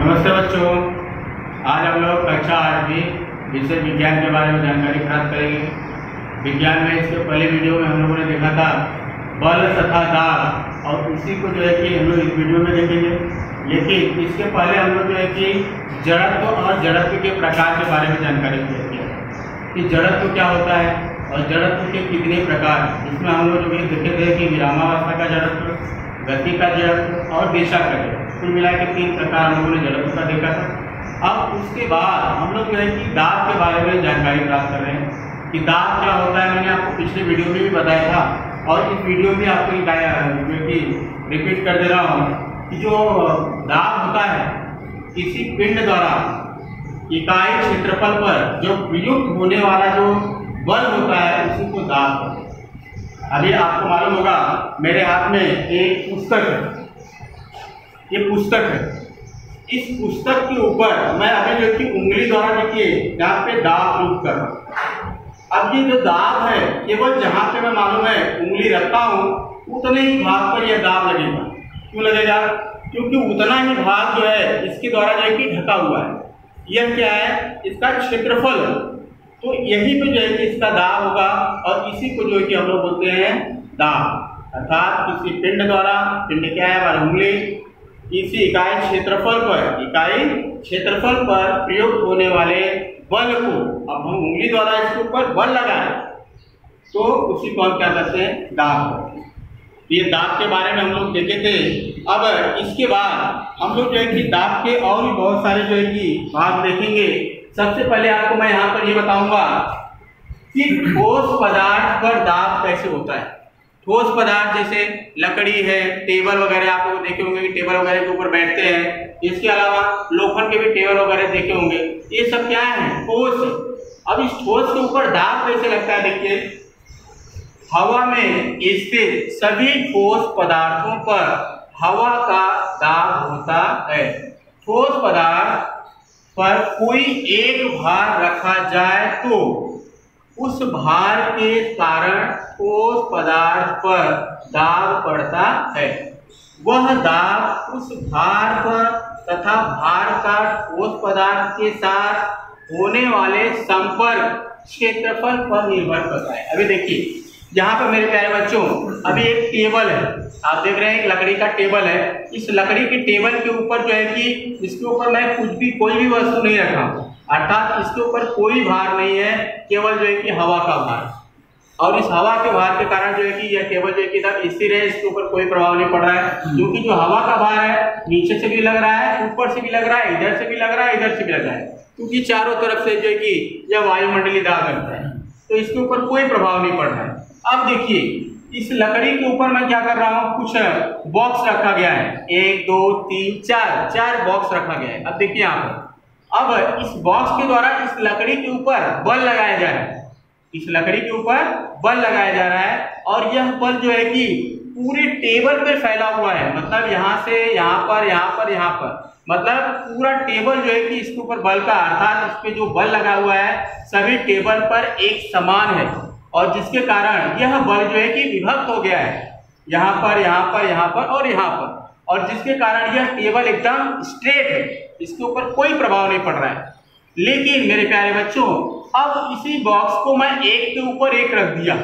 नमस्ते बच्चों, आज हम लोग कक्षा 8वीं विषय विज्ञान के बारे में जानकारी प्राप्त करेंगे। विज्ञान में इसके पहले वीडियो में हम लोगों ने देखा था बल तथा दाब, और उसी को जो है कि हम लोग इस वीडियो में देखेंगे। लेकिन इसके पहले हम लोग जो है कि जड़त्व और जड़त्व के प्रकार के बारे में जानकारी देते हैं कि जड़त्व क्या होता है और जड़त्व के कितने प्रकार। इसमें हम लोग जो देखे थे कि विरामावस्था का जड़त्व, गति का जड़त्व और दिशा का जड़त्व, कुल मिला के 3 प्रकार हम लोगों ने जड़त्व का देखा था। अब उसके बाद हम लोग जो है कि दाब के बारे में जानकारी प्राप्त कर रहे हैं कि दाब क्या होता है। मैंने आपको पिछले वीडियो में भी बताया था और इस वीडियो में आपको जो कि रिपीट कर दे रहा हूँ कि जो दाब होता है किसी पिंड द्वारा इकाई क्षेत्रफल पर जो प्रयुक्त होने वाला जो बल होता है उसी को दाब कहते हैं। अभी आपको मालूम होगा मेरे हाथ में एक पुस्तक है, ये पुस्तक है। इस पुस्तक के ऊपर मैं अभी जो कि उंगली द्वारा देखिए यहाँ पे दाब प्रयुक्त कर रहा हूँ। अब ये जो दाब है केवल जहाँ पे मैं मालूम है उंगली रखता हूँ उतने ही भाग पर यह दाब लगेगा। क्यों लगेगा? क्योंकि उतना ही भाग जो है इसके द्वारा जो है कि ढका हुआ है। यह क्या है? इसका क्षेत्रफल। तो यही पे जो है कि इसका दाब होगा और इसी को जो है कि हम लोग बोलते हैं दाब। अर्थात किसी पिंड द्वारा, पिंड क्या है हमारी उंगली, किसी इकाई क्षेत्रफल पर प्रयुक्त होने वाले बल को, अब हम उंगली द्वारा इसके ऊपर बल लगाए तो उसी को हम क्या करते हैं? दाब। ये दाब के बारे में हम लोग देखे थे। अब इसके बाद हम लोग जो है कि दाब के और भी बहुत सारे जो है कि भाग देखेंगे। सबसे पहले आपको मैं यहाँ पर ये बताऊंगा कि ठोस पदार्थ पर दाब कैसे होता है। ठोस पदार्थ जैसे लकड़ी है, टेबल वगैरह आप लोग देखे होंगे कि टेबल वगैरह के ऊपर बैठते हैं। इसके अलावा लोखंड के भी टेबल वगैरह देखे होंगे। ये सब क्या है? ठोस। अब इस ठोस के ऊपर दाब कैसे लगता है? देखिए, हवा में स्थित सभी ठोस पदार्थों पर हवा का दाब होता है। ठोस पदार्थ पर कोई एक भार रखा जाए तो उस भार के कारण ठोस पदार्थ पर दाब पड़ता है। वह दाब उस भार पर तथा भार का ठोस पदार्थ के साथ होने वाले संपर्क क्षेत्रफल पर निर्भर करता है। अभी देखिए यहाँ पर मेरे प्यारे बच्चों, अभी एक टेबल है, आप देख रहे हैं एक लकड़ी का टेबल है। इस लकड़ी के टेबल के ऊपर जो है कि इसके ऊपर मैं कोई भी वस्तु नहीं रखा हूँ, अर्थात इसके ऊपर कोई भार नहीं है, केवल जो है कि हवा का भार। और इस हवा के भार के कारण जो है कि यह टेबल जो है कि स्थिर है, इसके ऊपर कोई प्रभाव नहीं पड़ रहा है। क्योंकि जो हवा का भार है नीचे से भी लग रहा है, ऊपर से भी लग रहा है, इधर से भी लग रहा है, इधर से भी लग रहा है, क्योंकि चारों तरफ से जो है कि यह वायुमंडलीय दाब लगता है, तो इसके ऊपर कोई प्रभाव नहीं पड़ रहा है। अब देखिए इस लकड़ी के ऊपर मैं क्या कर रहा हूँ, कुछ बॉक्स रखा गया है, 1 2 3 4 बॉक्स रखा गया है। अब देखिए यहाँ पर, अब इस बॉक्स के द्वारा इस लकड़ी के ऊपर बल लगाया जा रहा है, इस लकड़ी के ऊपर बल लगाया जा रहा है और यह बल जो है कि पूरे टेबल पर फैला हुआ है। मतलब यहाँ से यहाँ पर, यहाँ पर, यहाँ पर, मतलब पूरा टेबल जो है कि इसके ऊपर बल का, अर्थात इस पे जो बल लगा हुआ है सभी टेबल पर एक समान है और जिसके कारण यह बल जो है कि विभक्त हो गया है, यहाँ पर, यहाँ पर, यहाँ पर और यहाँ पर, और जिसके कारण यह टेबल एकदम स्ट्रेट है, इसके ऊपर कोई प्रभाव नहीं पड़ रहा है। लेकिन मेरे प्यारे बच्चों, अब इसी बॉक्स को मैं एक के ऊपर एक रख दिया,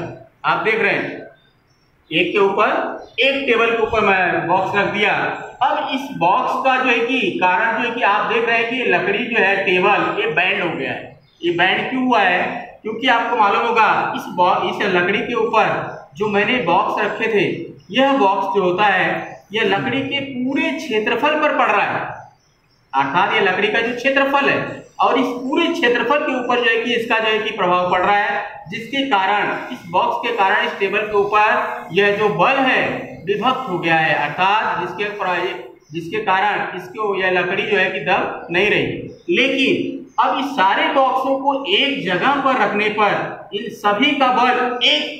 आप देख रहे हैं एक के ऊपर एक, टेबल के ऊपर मैं बॉक्स रख दिया। अब इस बॉक्स का जो है कि कारण जो है कि आप देख रहे हैं कि लकड़ी जो है टेबल ये बैंड हो गया है। ये बैंड क्यों हुआ है? क्योंकि आपको मालूम होगा इस लकड़ी के ऊपर जो मैंने बॉक्स रखे थे, यह बॉक्स जो होता है यह लकड़ी के पूरे क्षेत्रफल पर पड़ रहा है, अर्थात ये लकड़ी का जो क्षेत्रफल है और इस पूरे क्षेत्रफल के ऊपर जो है कि इसका जो है कि प्रभाव पड़ रहा है, जिसके कारण इस बॉक्स के कारण इस टेबल के ऊपर यह जो बल है विभक्त हो गया है, अर्थात जिसके कारण इसको यह लकड़ी जो है कि दब नहीं रही। लेकिन अब इस सारे बॉक्सों को एक जगह पर रखने पर इन सभी का बल एक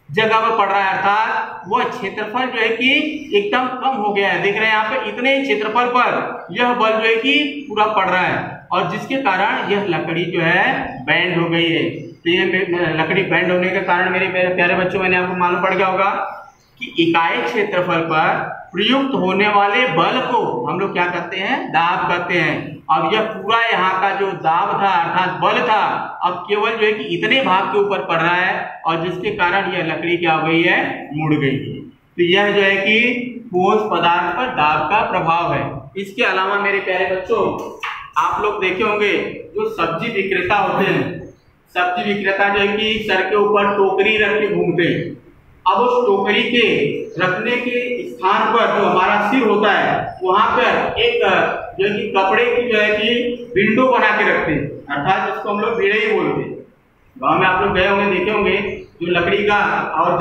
जगह पर पड़ रहा है, अर्थात वह क्षेत्रफल जो है कि एकदम कम हो गया है। देख रहे हैं यहाँ पे इतने क्षेत्रफल पर यह बल जो है कि पूरा पड़ रहा है और जिसके कारण यह लकड़ी जो है बैंड हो गई है। तो ये लकड़ी बैंड होने के कारण मेरे प्यारे बच्चों, मैंने आपको मालूम पड़ गया होगा कि इकाई क्षेत्रफल पर प्रयुक्त होने वाले बल को हम लोग क्या कहते हैं, दाब कहते हैं। अब यह पूरा यहाँ का जो दाब था अर्थात बल था, अब केवल जो है कि इतने भाग के ऊपर पड़ रहा है और जिसके कारण यह लकड़ी क्या हो गई है, मुड़ गई है। तो यह जो है कि ठोस पदार्थ पर दाब का प्रभाव है। इसके अलावा मेरे प्यारे बच्चों, आप लोग देखे होंगे जो सब्जी विक्रेता होते हैं, सब्जी विक्रेता जो है कि सर के ऊपर टोकरी रख के घूमते हैं। अब उस टोकरी के रखने के स्थान पर जो हमारा सिर होता है, वहां पर एक जो है कि कपड़े की जो है कि विंडो बना के रखते हैं, अर्थात जिसको हम लोग भिड़ई बोलते हैं। गाँव में आप लोग गए होंगे, देखे होंगे जो लकड़ी का और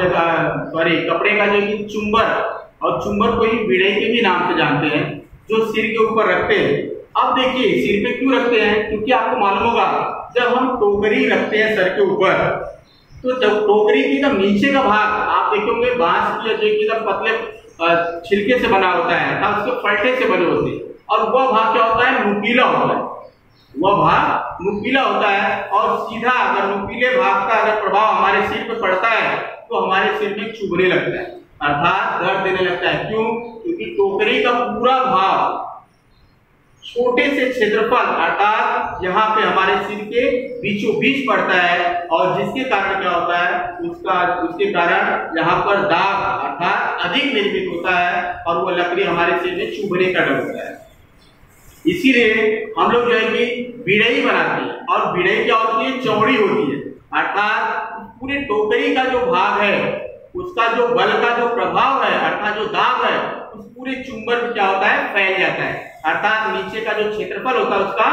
कपड़े का जो है कि चुंबर, और चुंबर को ही भिड़ई के भी नाम से जानते हैं, जो सिर के ऊपर रखते हैं। अब देखिए सिर पे क्यों रखते हैं, क्योंकि आपको मालूम होगा जब हम टोकरी रखते हैं सर के ऊपर, तो जब टोकरी की जब नीचे का भाग आप देखेंगे बांस की जो कि पतले छिलके से बना होता है, अर्थात उसके पलटे से बने होते हैं, और वह भाग क्या होता है, नुकीला होता है। वह भाग नुकीला होता है और सीधा अगर नुकीले भाग का अगर प्रभाव हमारे सिर पे पड़ता है तो हमारे सिर में चुभने लगता है, अर्थात दर्द देने लगता है। क्यों? क्योंकि टोकरी का पूरा भाग छोटे से क्षेत्रफल अर्थात यहाँ पे हमारे सिर के बीचों बीच पड़ता है, और जिसके कारण क्या होता है, उसके कारण यहाँ पर दाग अर्थात अधिक निर्मित होता है और वो लकड़ी हमारे सिर में चुभने का डर होता है। इसीलिए हम लोग जो है कि भिड़ई बनाते हैं, और भिड़ई क्या होती है, चौड़ी होती है, अर्थात पूरे टोकरी का जो भाग है उसका जो बल का जो प्रभाव है अर्थात जो दाब है उस पूरे चुंबर में क्या होता है, फैल जाता है, अर्थात नीचे का जो क्षेत्रफल होता है उसका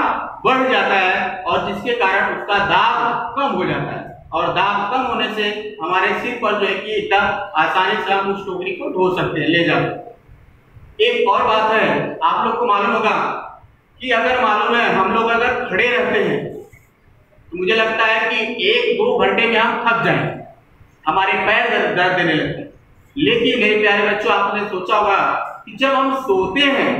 बढ़ जाता है, और जिसके कारण उसका दाब कम हो जाता है। और दाब कम होने से हमारे सिर पर जो है कि एकदम आसानी से हम उस टोकरी को ढो सकते हैं, ले जा सकते हैं। एक और बात है, आप लोग को मालूम होगा कि अगर मालूम है हम लोग अगर खड़े रहते हैं तो मुझे लगता है कि 1-2 घंटे में हम थक जाएंगे, हमारे पैर दर्द देने लगते हैं। लेकिन मेरे प्यारे बच्चों, आपने सोचा होगा कि जब हम सोते हैं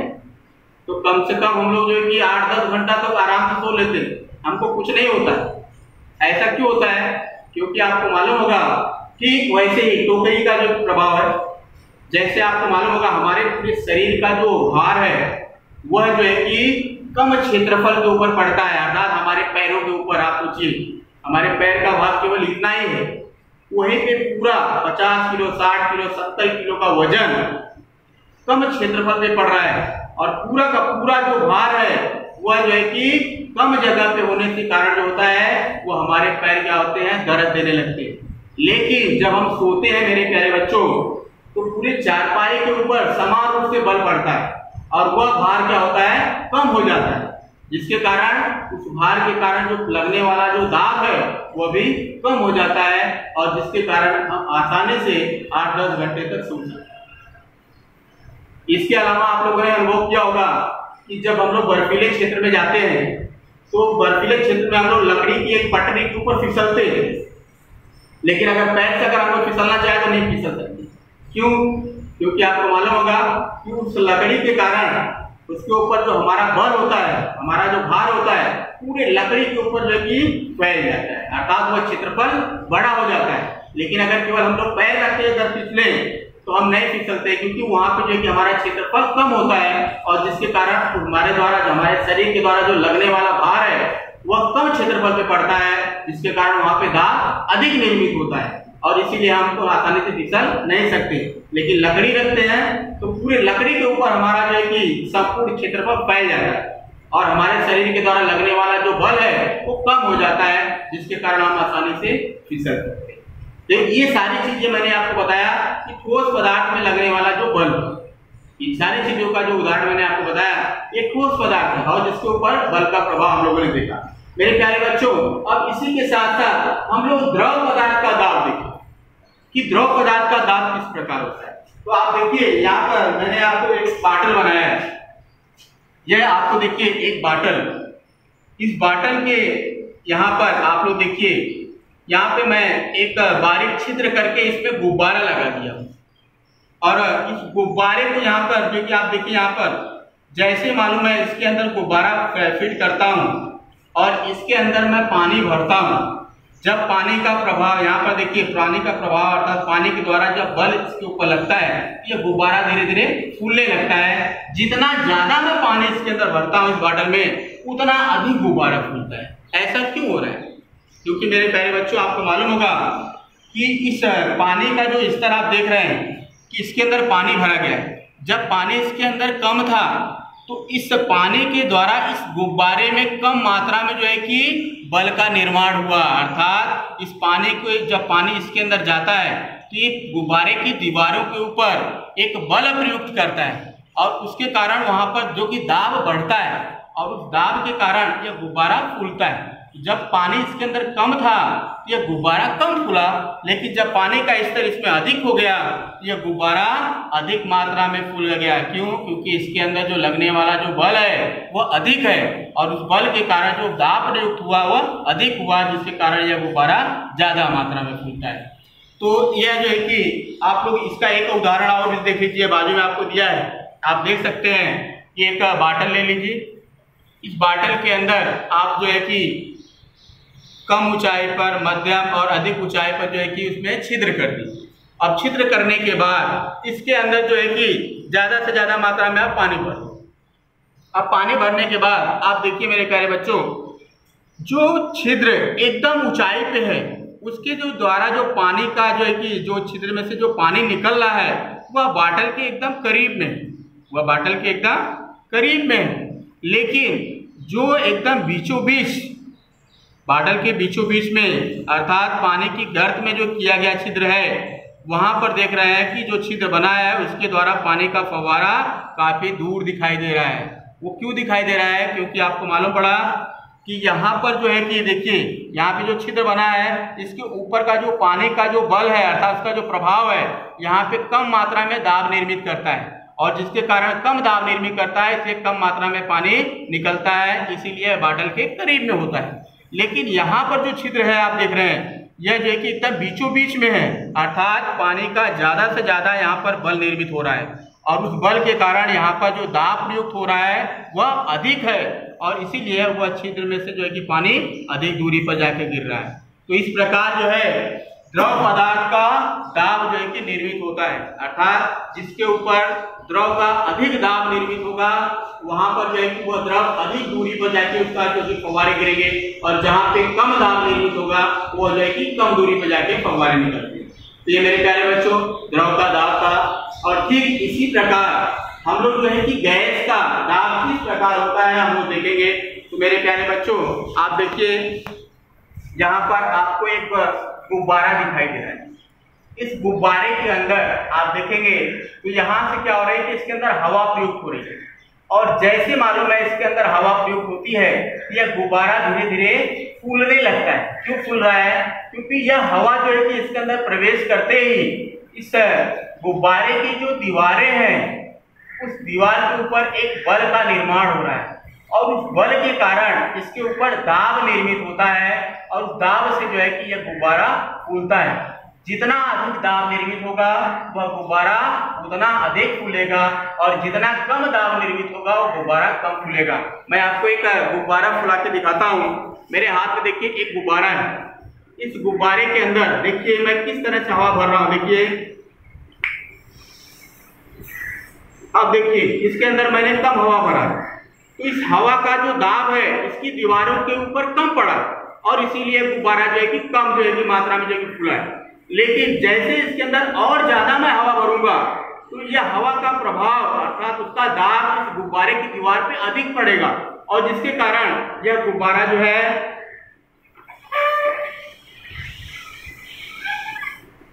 तो कम से कम हम लोग जो है कि 8-10 घंटा तक आराम से सो लेते हैं, हमको कुछ नहीं होता है। ऐसा क्यों होता है? क्योंकि आपको मालूम होगा कि वैसे ही टोकरी का जो प्रभाव है, जैसे आपको मालूम होगा हमारे पूरे शरीर का जो भार है वह जो है कि कम क्षेत्रफल के ऊपर पड़ता है, अर्थात हमारे पैरों के ऊपर। आप सोचिए हमारे पैर का भाग केवल इतना ही है, वहीं पे पूरा 50 किलो, 60 किलो, 70 किलो का वजन कम क्षेत्रफल पे पड़ रहा है, और पूरा का पूरा जो भार है वह जो है कि कम जगह पे होने के कारण जो होता है वो हमारे पैर क्या होते हैं, दर्द देने लगते हैं। लेकिन जब हम सोते हैं मेरे प्यारे बच्चों, तो पूरे चारपाई के ऊपर समान रूप से बल पड़ता है और वह भार क्या होता है, कम हो जाता है, जिसके कारण उस भार के कारण जो लगने वाला जो दाब है वह भी कम हो जाता है, और जिसके कारण हम आसानी से 8-10 घंटे तक सो सकते हैं। इसके अलावा आप लोगों ने अनुभव किया होगा कि जब हम लोग बर्फीले क्षेत्र में जाते हैं तो बर्फीले क्षेत्र में हम लोग लकड़ी की एक पटरी के ऊपर फिसलते हैं, लेकिन अगर पैर से अगर हम लोग फिसलना चाहे तो नहीं फिसल सकते। क्यों? क्योंकि आपको मालूम होगा कि उस लकड़ी के कारण उसके ऊपर जो हमारा बल होता है, हमारा जो भार होता है, पूरे लकड़ी के ऊपर जो कि फैल जाता है, अर्थात वह क्षेत्रफल बड़ा हो जाता है। लेकिन अगर केवल हम लोग पैर रखते हैं अगर फिसले तो हम नहीं फिसलते, क्योंकि वहां पे जो है कि हमारा क्षेत्रफल कम होता है, और जिसके कारण हमारे द्वारा हमारे शरीर के द्वारा जो लगने वाला भार है वह कम क्षेत्रफल पे पड़ता है, जिसके कारण वहां पे दाब अधिक निर्मित होता है, और इसीलिए हमको आसानी से फिसल नहीं सकते। लेकिन लकड़ी रखते हैं तो पूरे लकड़ी के ऊपर हमारा जो है कि संपूर्ण क्षेत्रफल फैल जाता है, और हमारे शरीर के द्वारा लगने वाला जो बल है वो कम हो जाता है, जिसके कारण हम आसानी से फिसल सकते हैं। तो ये सारी चीजें मैंने आपको बताया कि ठोस पदार्थ में लगने वाला जो बल, इन सारी चीजों का जो उदाहरण मैंने आपको बताया ये ठोस पदार्थ है, और जिसके ऊपर बल का प्रभाव हम लोगों ने देखा। मेरे प्यारे बच्चों, अब इसी के साथ साथ हम लोग द्रव पदार्थ का दाब देखें कि द्रव पदार्थ का दाब किस प्रकार होता है। तो आप देखिए यहाँ पर मैंने आपको एक बाटल बनाया है, यह आपको देखिए एक बाटल, इस बाटल के यहाँ पर आप लोग देखिए यहाँ पे मैं एक बारीक छिद्र करके इस पे गुब्बारा लगा दिया, और इस गुब्बारे को यहाँ पर जो कि आप देखिए यहाँ पर जैसे मालूम है इसके अंदर गुब्बारा फिट करता हूँ और इसके अंदर मैं पानी भरता हूँ, जब पानी का प्रभाव, यहाँ पर देखिए पानी का प्रभाव अर्थात पानी के द्वारा जब बल इसके ऊपर लगता है ये गुब्बारा धीरे धीरे फूलने लगता है। जितना ज्यादा मैं पानी इसके अंदर भरता हूँ इस बॉटल में उतना अधिक गुब्बारा फूलता है। ऐसा क्यों हो रहा है? क्योंकि मेरे प्यारे बच्चों आपको मालूम होगा कि इस पानी का जो स्तर आप देख रहे हैं कि इसके अंदर पानी भरा गया है। जब पानी इसके अंदर कम था तो इस पानी के द्वारा इस गुब्बारे में कम मात्रा में जो है कि बल का निर्माण हुआ, अर्थात इस पानी को जब पानी इसके अंदर जाता है तो ये गुब्बारे की दीवारों के ऊपर एक बल प्रयुक्त करता है और उसके कारण वहां पर जो कि दाब बढ़ता है और उस दाब के कारण यह गुब्बारा फूलता है। जब पानी इसके अंदर कम था तो यह गुब्बारा कम फूला, लेकिन जब पानी का स्तर इसमें अधिक हो गया यह गुब्बारा अधिक मात्रा में फूल गया। क्यों? क्योंकि इसके अंदर जो लगने वाला जो बल है वह अधिक है और उस बल के कारण जो दाब प्रयुक्त हुआ वह अधिक हुआ, जिसके कारण यह गुब्बारा ज्यादा मात्रा में फूलता है। तो यह जो है कि आप लोग इसका एक उदाहरण और भी देख लीजिए, बाजू में आपको दिया है, आप देख सकते हैं कि एक बाटल ले लीजिए। इस बाटल के अंदर आप जो है कि कम ऊंचाई पर, मध्यम और अधिक ऊंचाई पर जो है कि उसमें छिद्र कर दी। अब छिद्र करने के बाद इसके अंदर जो है कि ज्यादा से ज्यादा मात्रा में आप पानी भर दो। अब पानी भरने के बाद आप देखिए मेरे प्यारे बच्चों, जो छिद्र एकदम ऊंचाई पे है उसके जो द्वारा जो पानी का जो है कि जो छिद्र में से जो पानी निकल रहा है वह बाटल के एकदम करीब में है, वह बाटल के एकदम करीब में है। लेकिन जो एकदम बीचों बीच बाटल के बीचों बीच में अर्थात पानी की गर्त में जो किया गया छिद्र है वहां पर देख रहे हैं कि जो छिद्र बना है उसके द्वारा पानी का फव्वारा काफी दूर दिखाई दे रहा है। वो क्यों दिखाई दे रहा है? क्योंकि आपको मालूम पड़ा कि यहाँ पर जो है कि देखिए यहाँ पे जो छिद्र बना है इसके ऊपर का जो पानी का जो बल है अर्थात उसका जो प्रभाव है यहाँ पे कम मात्रा में दाब निर्मित करता है और जिसके कारण कम दाब निर्मित करता है इसलिए कम मात्रा में पानी निकलता है, इसीलिए बाटल के करीब में होता है। लेकिन यहाँ पर जो छिद्र है आप देख रहे हैं यह जो है कि एकदम बीचों बीच में है, अर्थात पानी का ज्यादा से ज्यादा यहाँ पर बल निर्मित हो रहा है और उस बल के कारण यहाँ पर जो दाब प्रयुक्त हो रहा है वह अधिक है और इसीलिए वह छिद्र में से जो है कि पानी अधिक दूरी पर जाके गिर रहा है। तो इस प्रकार जो है द्रव पदार्थ का दाब जो है कि निर्मित होता है, अर्थात जिसके ऊपर द्रव का अधिक दाब निर्मित होगा वहां पर जो है कि वह द्रव अधिक दूरी पर जाके उसका जो कि फव्वारे गिरेंगे और जहां पे कम दाब निर्मित होगा वो जो है कि कम दूरी पर जाके फव्वारे निकलते हैं। तो ये मेरे प्यारे बच्चों द्रव का दाब था। और ठीक इसी प्रकार हम लोग जो है कि गैस का दाब किस प्रकार होता है हम लोग देखेंगे। तो मेरे प्यारे बच्चों आप देखिए यहाँ पर आपको एक गुब्बारा दिखाई दे रहा है। इस गुब्बारे के अंदर आप देखेंगे तो यहाँ से क्या हो रहा है कि इसके अंदर हवा प्रयुक्त हो रही है और जैसे मालूम है इसके अंदर हवा प्रयुक्त होती है यह गुब्बारा धीरे धीरे फूलने लगता है। क्यों फूल रहा है? क्योंकि यह हवा जो है कि इसके अंदर प्रवेश करते ही इस गुब्बारे की जो दीवारें हैं उस दीवार के ऊपर एक बल का निर्माण हो रहा है और उस बल के कारण इसके ऊपर दाब निर्मित होता है और उस दाब से जो है कि यह गुब्बारा फूलता है। जितना अधिक दाब निर्मित होगा वह गुब्बारा उतना अधिक फूलेगा और जितना कम दाब निर्मित होगा वो गुब्बारा कम फूलेगा। मैं आपको एक गुब्बारा फुला के दिखाता हूँ। मेरे हाथ में देखिए एक गुब्बारा है। इस गुब्बारे के अंदर देखिए मैं किस तरह से हवा भर रहा हूँ। देखिए अब देखिए इसके अंदर मैंने कम हवा भरा तो इस हवा का जो दाब है इसकी दीवारों के ऊपर कम पड़ा और इसीलिए गुब्बारा जो है कि कम जो है कि मात्रा में जो है कि फूला है। लेकिन जैसे इसके अंदर और ज्यादा मैं हवा भरूंगा तो यह हवा का प्रभाव अर्थात उसका दाब इस गुब्बारे की दीवार पे अधिक पड़ेगा और जिसके कारण यह गुब्बारा जो है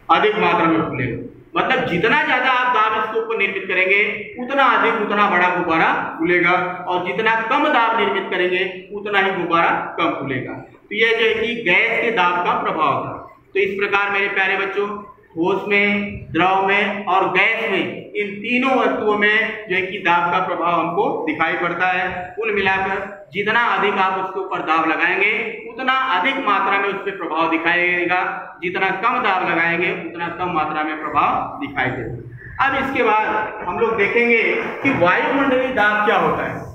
अधिक मात्रा में फूलेगा। मतलब जितना ज्यादा आप दाब इसके ऊपर निर्मित करेंगे उतना अधिक उतना बड़ा गुब्बारा फूलेगा और जितना कम दाब निर्मित करेंगे उतना ही गुब्बारा कम फूलेगा। तो यह जो है कि गैस के दाब का प्रभाव था। तो इस प्रकार मेरे प्यारे बच्चों ठोस में, द्रव में और गैस में इन तीनों वस्तुओं में जो है कि दाब का प्रभाव हमको दिखाई पड़ता है। कुल मिलाकर जितना अधिक आप उसके ऊपर दाब लगाएंगे उतना अधिक मात्रा में उस पर प्रभाव दिखाई देगा, जितना कम दाब लगाएंगे उतना कम मात्रा में प्रभाव दिखाई देगा। अब इसके बाद हम लोग देखेंगे कि वायुमंडलीय दाब क्या होता है।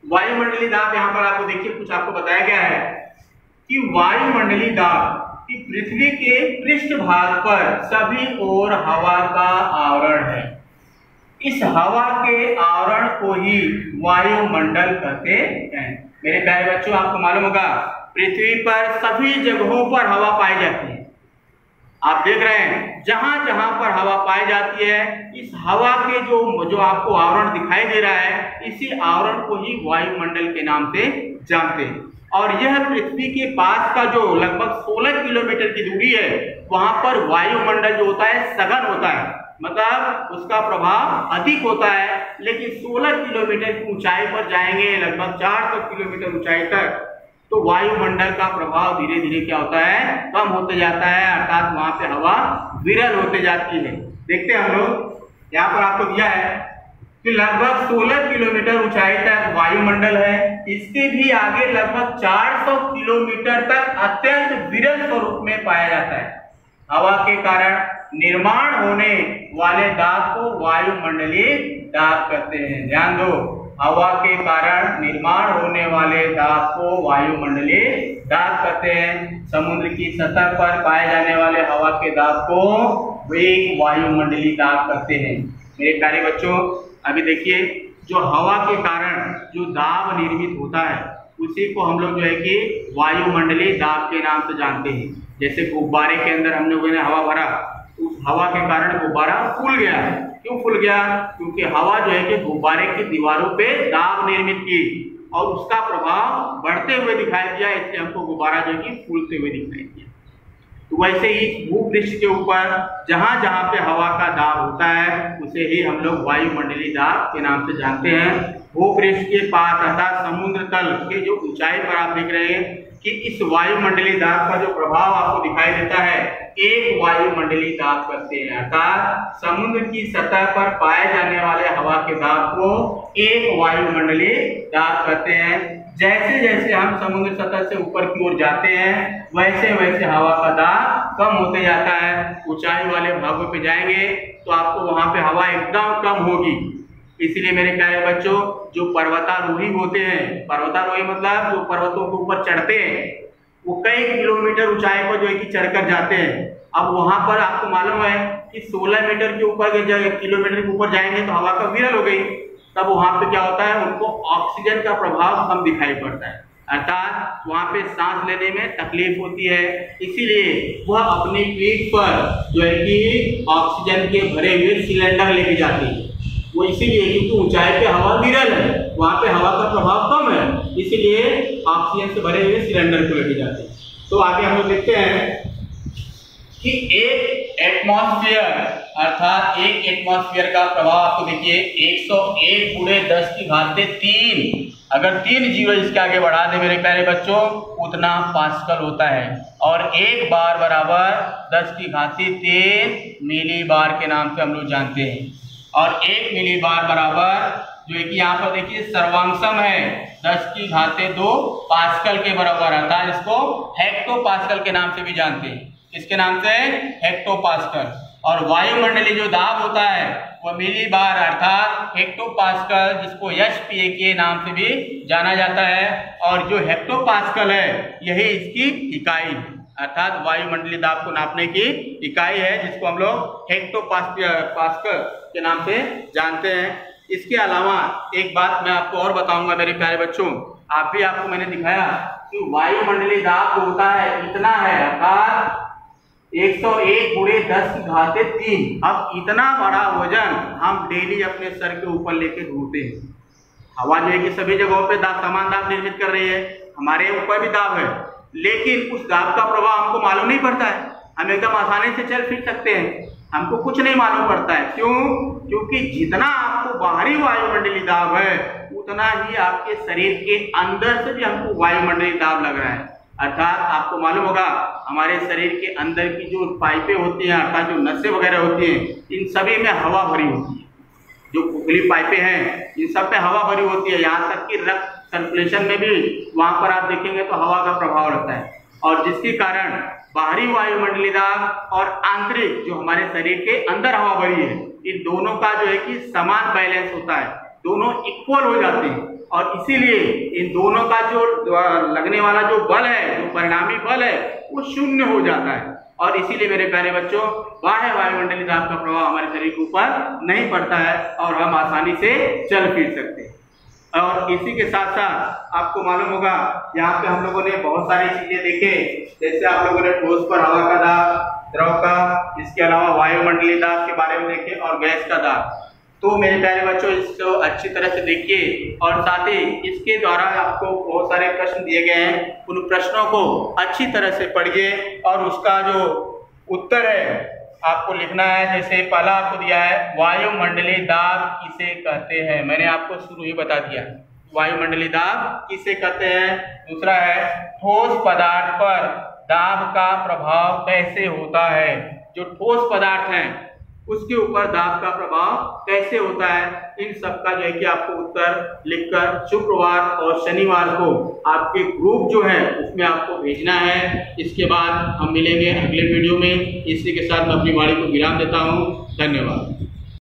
वायुमंडलीय दाब यहाँ पर आपको देखिए कुछ आपको बताया गया है कि वायुमंडलीय दाब कि पृथ्वी के पृष्ठभाग पर सभी ओर हवा का आवरण है। इस हवा के आवरण को ही वायुमंडल कहते हैं। मेरे प्यारे बच्चों, आपको मालूम होगा पृथ्वी पर सभी जगहों पर हवा पाई जाती है। आप देख रहे हैं जहां जहां पर हवा पाई जाती है, इस हवा के जो आपको आवरण दिखाई दे रहा है, इसी आवरण को ही वायुमंडल के नाम से जानते हैं। और यह पृथ्वी के पास का जो लगभग 16 किलोमीटर की दूरी है, वहां पर वायुमंडल जो होता है सघन होता है, मतलब उसका प्रभाव अधिक होता है। लेकिन 16 किलोमीटर की ऊंचाई पर जाएंगे, लगभग 400 किलोमीटर ऊंचाई तक, तो वायुमंडल का प्रभाव धीरे धीरे क्या होता है, कम होते जाता है, अर्थात वहां पे हवा विरल होते जाती है। देखते हैं हम लोग, यहाँ पर आपको दिया है कि लगभग 16 किलोमीटर ऊंचाई तक वायुमंडल है। इसके भी आगे लगभग 400 किलोमीटर तक अत्यंत विरल स्वरूप में पाया जाता है। हवा के कारण निर्माण होने वाले दाब को वायुमंडलीय दाब कहते हैं। ध्यान दो, हवा के कारण निर्माण होने वाले दाब को वायुमंडलीय दाब कहते हैं। समुद्र की सतह पर पाए जाने वाले हवा के दाब को वे वायुमंडलीय दाब कहते हैं। मेरे प्यारे बच्चों, अभी देखिए, जो हवा के कारण जो दाब निर्मित होता है, उसी को हम लोग जो है कि वायुमंडलीय दाब के नाम से जानते हैं। जैसे गुब्बारे के अंदर हम लोगों ने हवा भरा, उस हवा के कारण गुब्बारा फूल गया। क्यों फूल गया? क्योंकि हवा जो है कि गुब्बारे की दीवारों पे दाब निर्मित की और उसका प्रभाव बढ़ते हुए दिखाई दिया, इसलिए हमको गुब्बारा जो है कि फूलते हुए दिखाई दिया। तो वैसे ही भूपृष्ठ के ऊपर जहां जहां पे हवा का दाब होता है, उसे ही हम लोग वायुमंडलीय दाब के नाम से जानते हैं। भूपृष्ठ के पास अर्थात समुद्र तल के जो ऊंचाई पर आप देख रहे हैं कि इस वायुमंडलीय दाब का जो प्रभाव आपको दिखाई देता है, एक वायुमंडलीय दाब कहते हैं। अर्थात समुद्र की सतह पर पाए जाने वाले हवा के दाब को एक वायुमंडलीय दाब कहते हैं। जैसे जैसे हम समुद्र सतह से ऊपर की ओर जाते हैं, वैसे वैसे हवा का दाब कम होते जाता है। ऊंचाई वाले भागों पे जाएंगे तो आपको वहां पे हवा एकदम कम होगी। इसलिए मेरे प्यारे बच्चों, जो पर्वतारोही होते हैं, पर्वतारोही मतलब जो पर्वतों के ऊपर चढ़ते हैं, वो कई किलोमीटर ऊंचाई पर जो है कि चढ़कर जाते हैं। अब वहां पर आपको मालूम है कि 16 मीटर के ऊपर किलोमीटर के ऊपर जाएंगे तो हवा का विरल हो गई। तब वहां पे क्या होता है, उनको ऑक्सीजन का प्रभाव कम दिखाई पड़ता है, अर्थात वहां पे सांस लेने में तकलीफ होती है। इसीलिए वह अपनी पीठ पर जो है कि ऑक्सीजन के भरे हुए सिलेंडर लेके जाती है। वो इसीलिए क्योंकि ऊंचाई पे हवा विरल है, वहां पे हवा का प्रभाव कम है, इसीलिए ऑक्सीजन से भरे हुए सिलेंडर को लेके जाते हैं। तो आगे हम लोग देखते हैं कि एक एटमॉस्फेयर अर्थात एक एटमॉस्फेयर का प्रभाव आपको देखिए 101 गुणे 10 की घात 3, अगर 3 जीरो इसके आगे बढ़ा दे मेरे प्यारे बच्चों, उतना पास्कल होता है। और एक बार बराबर 10 की घात 3 मिली बार के नाम से हम लोग जानते हैं। और 1 मिली बार बराबर जो है कि यहाँ पर देखिए सर्वांशम है 10 की घात 2 पास्कल के बराबर, अर्थात इसको हेक्टो पास्कल के नाम से भी जानते हैं। इसके नाम से हेक्टो पास्कल। और वायुमंडलीय जो दाब होता है वह मिली बार अर्थात हेक्टो पास्कल, जिसको HPA के नाम से भी जाना जाता है। और जो हेक्टो पास्कल है यही इसकी इकाई, अर्थात वायुमंडलीय दाब को नापने की इकाई है, जिसको हम लोग हेक्टो पास्कल के नाम से जानते हैं। इसके अलावा एक बात मैं आपको और बताऊंगा मेरे प्यारे बच्चों, आपको मैंने दिखाया कि वायुमंडलीय दाब जो होता है इतना है, अर्थात 101 गुणे 10 की घात 3। अब इतना बड़ा वजन हम डेली अपने सर के ऊपर लेके घूमते हैं। हवा जो है कि सभी जगहों पे दाब समान दाब निर्मित कर रही है, हमारे ऊपर भी दाब है, लेकिन उस दाब का प्रभाव हमको मालूम नहीं पड़ता है। हम एकदम आसानी से चल फिर सकते हैं, हमको कुछ नहीं मालूम पड़ता है। क्यों? क्योंकि जितना आपको बाहरी वायुमंडलीय दाब है, उतना ही आपके शरीर के अंदर से भी हमको वायुमंडलीय दाब लग रहा है। अर्थात आपको मालूम होगा हमारे शरीर के अंदर की जो पाइपें होती हैं, अर्थात जो नसें वगैरह होती हैं, इन सभी में हवा भरी होती है। जो खोखली पाइपें हैं इन सब पे हवा भरी होती है, यहाँ तक कि रक्त सर्कुलेशन में भी वहां पर आप देखेंगे तो हवा का प्रभाव रहता है। और जिसके कारण बाहरी वायुमंडलीय दाब और आंतरिक जो हमारे शरीर के अंदर हवा भरी है, इन दोनों का जो है कि समान बैलेंस होता है, दोनों इक्वल हो जाते हैं। और इसीलिए इन दोनों का जो लगने वाला जो बल है, जो परिणामी बल है, वो शून्य हो जाता है। और इसीलिए मेरे प्यारे बच्चों, बाह्य वायुमंडलीय दाब का प्रभाव हमारे शरीर के ऊपर नहीं पड़ता है और हम आसानी से चल फिर सकते हैं। और इसी के साथ साथ आपको मालूम होगा, यहाँ पे हम लोगों ने बहुत सारी चीजें देखे, जैसे आप लोगों ने ठोस पर हवा का दाब, द्रव का, इसके अलावा वायुमंडलीय दाब के बारे में देखे और गैस का दाब। तो मेरे प्यारे बच्चों, इसको अच्छी तरह से देखिए और साथ ही इसके द्वारा आपको बहुत सारे प्रश्न दिए गए हैं, उन प्रश्नों को अच्छी तरह से पढ़िए और उसका जो उत्तर है आपको लिखना है। जैसे पहला आपको दिया है, वायुमंडलीय दाब किसे कहते हैं। मैंने आपको शुरू ही बता दिया, वायुमंडलीय दाब किसे कहते हैं। दूसरा है, ठोस पदार्थ पर दाब का प्रभाव कैसे होता है। जो ठोस पदार्थ हैं उसके ऊपर दाब का प्रभाव कैसे होता है। इन सब का जो है कि आपको उत्तर लिखकर शुक्रवार और शनिवार को आपके ग्रुप जो है उसमें आपको भेजना है। इसके बाद हम मिलेंगे अगले वीडियो में। इसी के साथ मैं अपनी वाणी को विराम देता हूँ। धन्यवाद।